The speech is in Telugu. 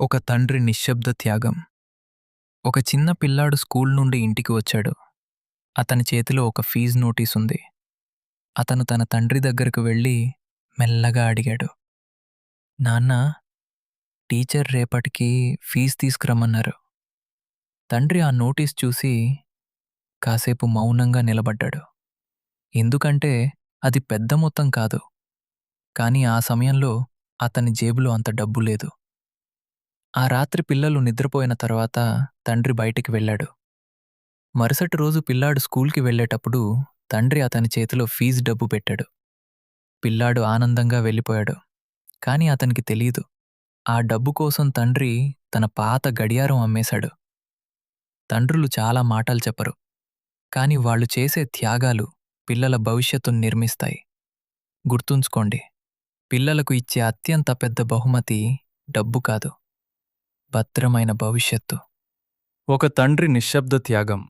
ఒక తండ్రి నిశ్శబ్ద త్యాగం. ఒక చిన్న పిల్లాడు స్కూల్ నుండి ఇంటికి వచ్చాడు. అతని చేతిలో ఒక ఫీజు నోటీసుంది. అతను తన తండ్రి దగ్గరకు వెళ్ళి మెల్లగా అడిగాడు, నాన్నా, టీచర్ రేపటికి ఫీజు తీసుకురమ్మన్నారు. తండ్రి ఆ నోటీస్ చూసి కాసేపు మౌనంగా నిలబడ్డాడు. ఎందుకంటే అది పెద్ద మొత్తం కాదు, కానీ ఆ సమయంలో అతని జేబులో అంత డబ్బు లేదు. ఆ రాత్రి పిల్లలు నిద్రపోయిన తర్వాత తండ్రి బయటికి వెళ్ళాడు. మరుసటి రోజు పిల్లాడు స్కూల్కి వెళ్ళేటప్పుడు తండ్రి అతని చేతిలో ఫీజు డబ్బు పెట్టాడు. పిల్లాడు ఆనందంగా వెళ్ళిపోయాడు. కాని అతనికి తెలీదు, ఆ డబ్బు కోసం తండ్రి తన పాత గడియారం అమ్మేశాడు. తండ్రులు చాలా మాటలు చెప్పరు, కాని వాళ్ళు చేసే త్యాగాలు పిల్లల భవిష్యత్తును నిర్మిస్తాయి. గుర్తుంచుకోండి, పిల్లలకు ఇచ్చే అత్యంత పెద్ద బహుమతి డబ్బు కాదు, భద్రమైన భవిష్యత్తు. ఒక తండ్రి నిశ్శబ్ద త్యాగం.